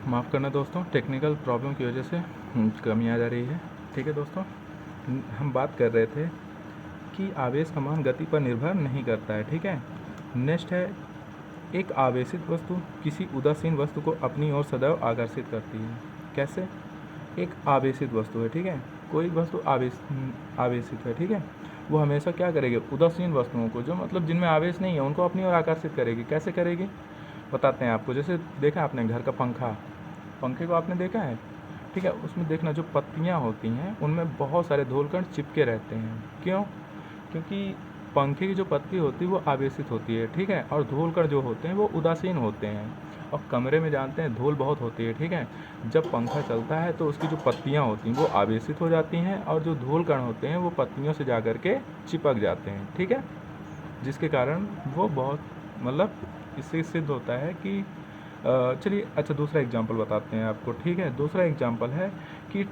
माफ़ करना दोस्तों, टेक्निकल प्रॉब्लम की वजह से कमी आ जा रही है। ठीक है दोस्तों, हम बात कर रहे थे कि आवेश का मान गति पर निर्भर नहीं करता है। ठीक है, नेक्स्ट है, एक आवेशित वस्तु किसी उदासीन वस्तु को अपनी ओर सदैव आकर्षित करती है। कैसे? एक आवेशित वस्तु है, ठीक है, कोई वस्तु आवेशित है, ठीक है, वो हमेशा क्या करेगी? उदासीन वस्तुओं को, जो मतलब जिनमें आवेश नहीं है, उनको अपनी ओर आकर्षित करेगी। कैसे करेगी बताते हैं आपको। जैसे देखा आपने घर का पंखा, पंखे को आपने देखा है, ठीक है, उसमें देखना जो पत्तियां होती हैं उनमें बहुत सारे धूलकण चिपके रहते हैं। क्यों? क्योंकि पंखे की जो पत्ती होती है वो आवेशित होती है, ठीक है, और धूलकण जो होते हैं वो उदासीन होते हैं। और कमरे में जानते हैं धूल बहुत होती है, ठीक है, जब पंखा चलता है तो उसकी जो पत्तियां होती हैं वो आवेशित हो जाती हैं और जो धूलकण होते हैं वो पत्तियों से जा कर के चिपक जाते हैं, ठीक है, जिसके कारण वो बहुत मतलब इससे सिद्ध होता है कि चलिए अच्छा दूसरा एग्जांपल बताते हैं आपको। ठीक है, दूसरा एग्जांपल है कि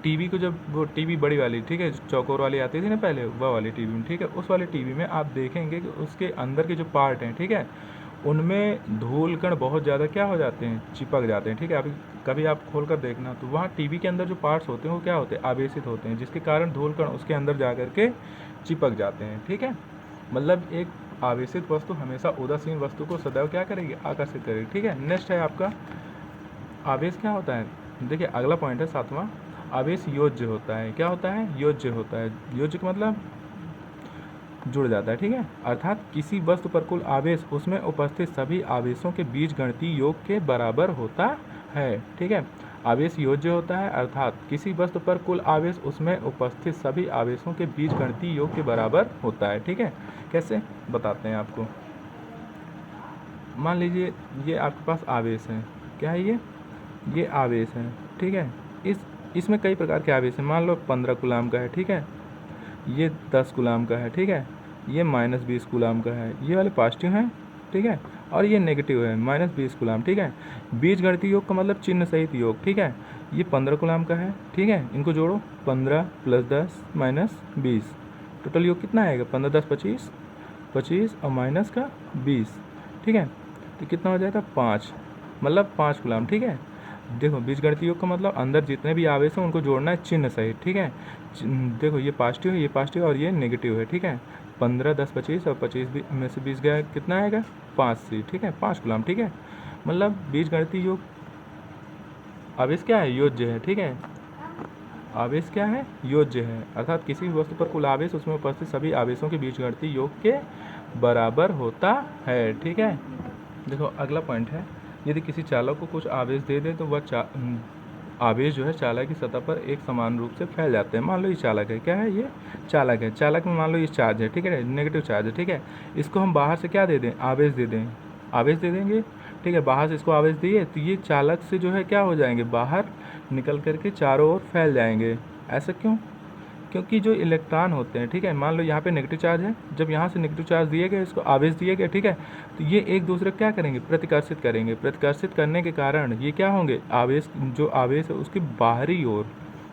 टीवी को, जब वो टीवी बड़ी वाली, ठीक है, चौकोर वाली आती थी ना पहले, वह वाली टीवी में, ठीक है, उस वाली टीवी में आप देखेंगे कि उसके अंदर के जो पार्ट हैं, ठीक है, उनमें धूलकण बहुत ज़्यादा क्या हो जाते हैं? चिपक जाते हैं। ठीक है, अभी कभी आप खोल कर देखना तो वहाँ टीवी के अंदर जो पार्ट्स होते हैं वो क्या होते हैं? आवेशित होते हैं, जिसके कारण धूलकण उसके अंदर जा कर के चिपक जाते हैं। ठीक है, मतलब एक आवेशित वस्तु हमेशा उदासीन वस्तु को सदैव क्या करेगी? आकर्षित करेगी। ठीक है, नेक्स्ट है आपका आवेश क्या होता है। देखिए अगला पॉइंट है 7वां, आवेश योज्य होता है। क्या होता है? योज्य होता है। योज्य का मतलब जुड़ जाता है, ठीक है, अर्थात किसी वस्तु पर कुल आवेश उसमें उपस्थित सभी आवेशों के बीजगणितीय योग के बराबर होता है। ठीक है, आवेश योज्य होता है अर्थात किसी वस्तु पर कुल आवेश उसमें उपस्थित सभी आवेशों के बीजगणितीय योग के बराबर होता है। ठीक है, कैसे बताते हैं आपको। मान लीजिए ये आपके पास आवेश है, क्या है ये आवेश है, ठीक है, इसमें कई प्रकार के आवेश हैं। मान लो 15 कूलाम का है, ठीक है, ये 10 कूलाम का है, ठीक है, ये -20 कूलाम का है, ये वाले पॉजिटिव हैं, ठीक है, और ये नेगेटिव है -20 कूलाम। ठीक है, बीजगणितीय योग का मतलब चिन्ह सहित योग। ठीक है, ये 15 कूलाम का है, ठीक है, इनको जोड़ो, 15 + 10 - 20, टोटल योग कितना आएगा? 15 × 10 = 25, 25 और माइनस का 20, ठीक है, तो कितना हो जाएगा? 5, मतलब 5 कूलाम। ठीक है, देखो बीजगणितीय योग का मतलब अंदर जितने भी आवेश हैं उनको जोड़ना है चिन्ह सहित। ठीक है, देखो ये पॉजिटिव है, ये पॉजिटिव और ये नेगेटिव है। ठीक है, 15 10 25 और 25 में से 20 गया, कितना आएगा? 5 से, ठीक है, 5 कूलाम। ठीक है, मतलब बीजगणितीय योग आवेश क्या है? योज्य है। ठीक है, आवेश क्या है? योज्य है, अर्थात किसी भी वस्तु पर कुल आवेश उसमें उपस्थित सभी आवेशों के बीजगणितीय योग के बराबर होता है। ठीक है, देखो अगला पॉइंट है, यदि किसी चालक को कुछ आवेश दे दें तो वह आवेश जो है चालक की सतह पर एक समान रूप से फैल जाते हैं। मान लो ये चालक है, क्या है? ये चालक है, चालक में मान लो ये चार्ज है, ठीक है, नेगेटिव चार्ज है, ठीक है, इसको हम बाहर से क्या दे दें? आवेश दे दें, आवेश दे देंगे, ठीक है, बाहर से इसको आवेश दिए तो ये चालक से जो है क्या हो जाएंगे? बाहर निकल करके चारों ओर फैल जाएंगे। ऐसा क्यों? क्योंकि जो इलेक्ट्रॉन होते हैं, ठीक है, मान लो यहाँ पे नेगेटिव चार्ज है, जब यहाँ से नेगेटिव चार्ज दिए गए, इसको आवेश दिए गए, ठीक है, तो ये एक दूसरे को क्या करेंगे? प्रतिकर्षित करेंगे। प्रतिकर्षित करने के कारण ये क्या होंगे? आवेश, जो आवेश है उसकी बाहरी ओर,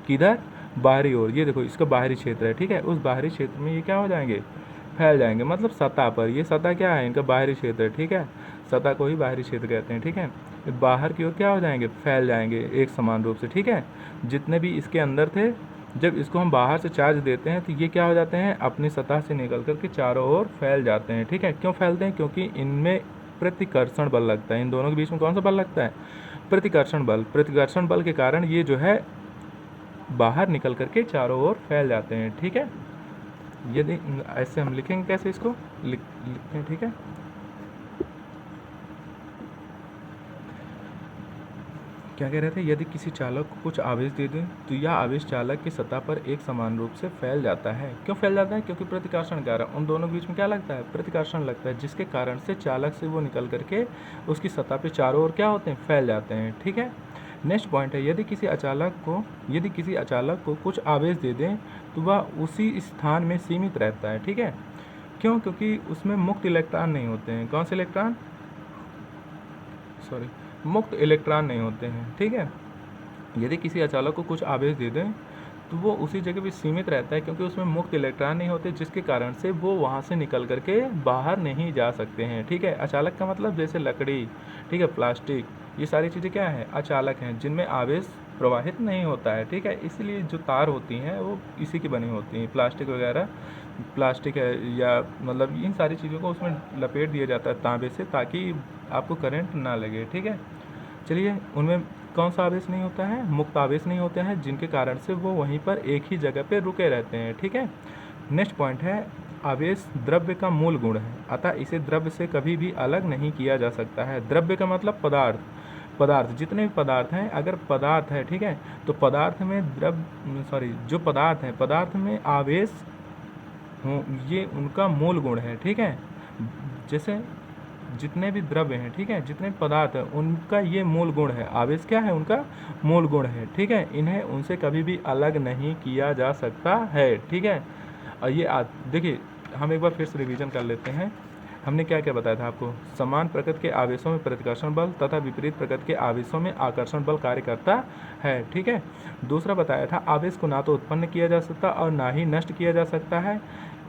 किधर? बाहरी ओर, ये देखो इसका बाहरी क्षेत्र है, ठीक है, उस बाहरी क्षेत्र में ये क्या हो जाएंगे? फैल जाएंगे, मतलब सतह पर। ये सतह क्या है? इनका बाहरी क्षेत्र है, ठीक है, सतह को ही बाहरी क्षेत्र कहते हैं। ठीक है, बाहर की ओर क्या हो जाएंगे? फैल जाएंगे एक समान रूप से। ठीक है, जितने भी इसके अंदर थे, जब इसको हम बाहर से चार्ज देते हैं तो ये क्या हो जाते हैं? अपनी सतह से निकल कर के चारों ओर फैल जाते हैं। ठीक है, क्यों फैलते हैं? क्योंकि इनमें प्रतिकर्षण बल लगता है। इन दोनों के बीच में कौन सा बल लगता है? प्रतिकर्षण बल। प्रतिकर्षण बल के कारण ये जो है बाहर निकल करके चारों ओर फैल जाते हैं। ठीक है, यदि ऐसे हम लिखेंगे, कैसे इसको लिखते हैं, ठीक है, क्या कह रहे थे? यदि किसी चालक को कुछ आवेश दे दें तो यह आवेश चालक की सतह पर एक समान रूप से फैल जाता है। क्यों फैल जाता है? क्योंकि प्रतिकर्षण कारण, उन दोनों के बीच में क्या लगता है? प्रतिकर्षण लगता है, जिसके कारण से चालक से वो निकल करके उसकी सतह पर चारों ओर क्या होते हैं? फैल जाते हैं। ठीक है, नेक्स्ट पॉइंट है, यदि किसी अचालक को कुछ आवेश दे दें तो वह उसी स्थान में सीमित रहता है। ठीक है, क्यों? क्योंकि उसमें मुक्त इलेक्ट्रॉन नहीं होते हैं। कौन से इलेक्ट्रॉन? सॉरी, मुक्त इलेक्ट्रॉन नहीं होते हैं। ठीक है, यदि किसी अचालक को कुछ आवेश दे दें तो वो उसी जगह पे सीमित रहता है, क्योंकि उसमें मुक्त इलेक्ट्रॉन नहीं होते, जिसके कारण से वो वहाँ से निकल करके बाहर नहीं जा सकते हैं। ठीक है, अचालक का मतलब जैसे लकड़ी, ठीक है, प्लास्टिक ये सारी चीज़ें क्या है, अचालक हैं, जिनमें आवेश प्रवाहित नहीं होता है, ठीक है। इसलिए जो तार होती हैं वो इसी की बनी होती हैं, प्लास्टिक वगैरह, प्लास्टिक है या मतलब इन सारी चीज़ों को उसमें लपेट दिया जाता है तांबे से, ताकि आपको करंट ना लगे, ठीक है। चलिए, उनमें कौन सा आवेश नहीं होता है, मुक्त आवेश नहीं होते हैं, जिनके कारण से वो वहीं पर एक ही जगह पे रुके रहते हैं, ठीक है। नेक्स्ट पॉइंट है, आवेश द्रव्य का मूल गुण है, अतः इसे द्रव्य से कभी भी अलग नहीं किया जा सकता है। द्रव्य का मतलब पदार्थ, जितने भी पदार्थ हैं, अगर पदार्थ है, ठीक है, तो पदार्थ में जो पदार्थ है, पदार्थ में आवेश हो, ये उनका मूल गुण है, ठीक है। जैसे जितने भी द्रव्य हैं, ठीक है, जितने पदार्थ हैं, उनका ये मूल गुण है, आवेश क्या है, उनका मूल गुण है, ठीक है। इन्हें उनसे कभी भी अलग नहीं किया जा सकता है, ठीक है। और ये देखिए, हम एक बार फिर से रिवीजन कर लेते हैं। हमने क्या क्या बताया था आपको, समान प्रकृति के आवेशों में प्रतिकर्षण बल तथा विपरीत प्रकृति के आवेशों में आकर्षण बल कार्य करता है, ठीक है। दूसरा बताया था, आवेश को ना तो उत्पन्न किया जा सकता और ना ही नष्ट किया जा सकता है,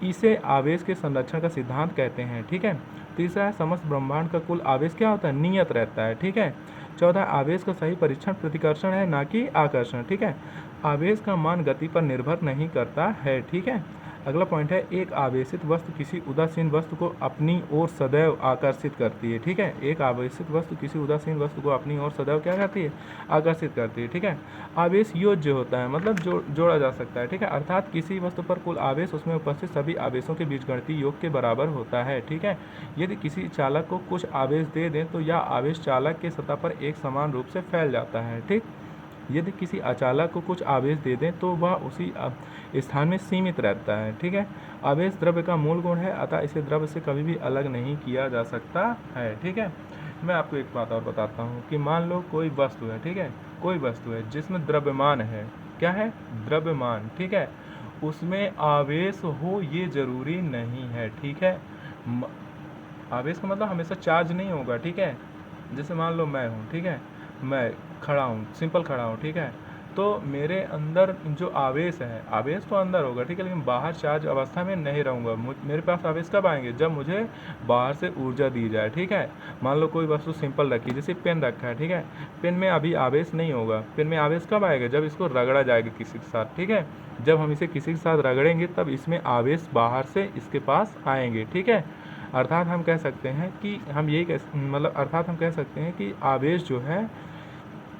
इसे आवेश के संरक्षण का सिद्धांत कहते हैं, ठीक है। तीसरा है, समस्त ब्रह्मांड का कुल आवेश क्या होता है, नियत रहता है, ठीक है। चौथा, आवेश का सही परीक्षण प्रतिकर्षण है, ना कि आकर्षण, ठीक है। आवेश का मान गति पर निर्भर नहीं करता है, ठीक है। अगला पॉइंट है, एक आवेशित वस्तु किसी उदासीन वस्तु को अपनी ओर सदैव आकर्षित करती है, ठीक है। एक आवेशित वस्तु किसी उदासीन वस्तु को अपनी ओर सदैव क्या करती है, आकर्षित करती है, ठीक है। आवेश योज्य होता है, मतलब जोड़ा जा सकता है, ठीक है, अर्थात किसी वस्तु पर कुल आवेश उसमें उपस्थित सभी आवेशों के बीजगणितीय योग के बराबर होता है, ठीक है। यदि किसी चालक को कुछ आवेश दे दें तो यह आवेश चालक के सतह पर एक समान रूप से फैल जाता है, ठीक। यदि किसी अचालक को कुछ आवेश दे दें तो वह उसी स्थान में सीमित रहता है, ठीक है। आवेश द्रव्य का मूल गुण है, अतः इसे द्रव्य से कभी भी अलग नहीं किया जा सकता है, ठीक है। मैं आपको एक बात और बताता हूँ कि मान लो कोई वस्तु है, ठीक है, कोई वस्तु है जिसमें द्रव्यमान है, क्या है, द्रव्यमान, ठीक है, उसमें आवेश हो ये जरूरी नहीं है, ठीक है। आवेश का मतलब हमेशा चार्ज नहीं होगा, ठीक है। जैसे मान लो मैं हूँ, ठीक है, मैं खड़ा हूँ, सिंपल खड़ा हूँ, ठीक है, तो मेरे अंदर जो आवेश है, आवेश तो अंदर होगा, ठीक है, लेकिन बाहर चार्ज अवस्था में नहीं रहूँगा। मेरे पास आवेश कब आएंगे, जब मुझे बाहर से ऊर्जा दी जाए, ठीक है। मान लो कोई वस्तु सिंपल रखी, जैसे पेन रखा है, ठीक है, पेन में अभी आवेश नहीं होगा, पेन में आवेश कब आएगा, जब इसको रगड़ा जाएगा किसी के साथ, ठीक है। जब हम इसे किसी के साथ रगड़ेंगे तब इसमें आवेश बाहर से इसके पास आएंगे, ठीक है। अर्थात हम कह सकते हैं कि अर्थात हम कह सकते हैं कि आवेश जो है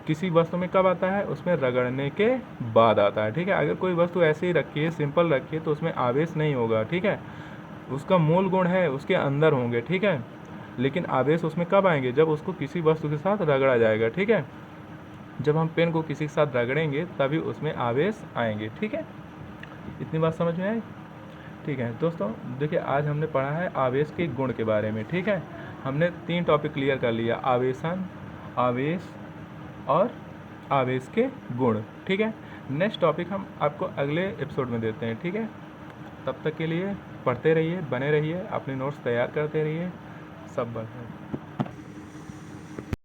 किसी वस्तु में कब आता है, उसमें रगड़ने के बाद आता है, ठीक है। अगर कोई वस्तु ऐसे ही रखी है, सिंपल रखी है, तो उसमें आवेश नहीं होगा, ठीक है। उसका मूल गुण है उसके अंदर होंगे, ठीक है, लेकिन आवेश उसमें कब आएंगे, जब उसको किसी वस्तु के साथ रगड़ा जाएगा, ठीक है। जब हम पेन को किसी के साथ रगड़ेंगे तभी उसमें आवेश आएंगे, ठीक है। इतनी बात समझ में आई, ठीक है। दोस्तों देखिए, आज हमने पढ़ा है आवेश के गुण के बारे में, ठीक है। हमने 3 टॉपिक क्लियर कर लिया, आवेशन, आवेश और आवेश के गुण, ठीक है। नेक्स्ट टॉपिक हम आपको अगले एपिसोड में देते हैं, ठीक है। तब तक के लिए पढ़ते रहिए, बने रहिए, अपने नोट्स तैयार करते रहिए, सब बस है।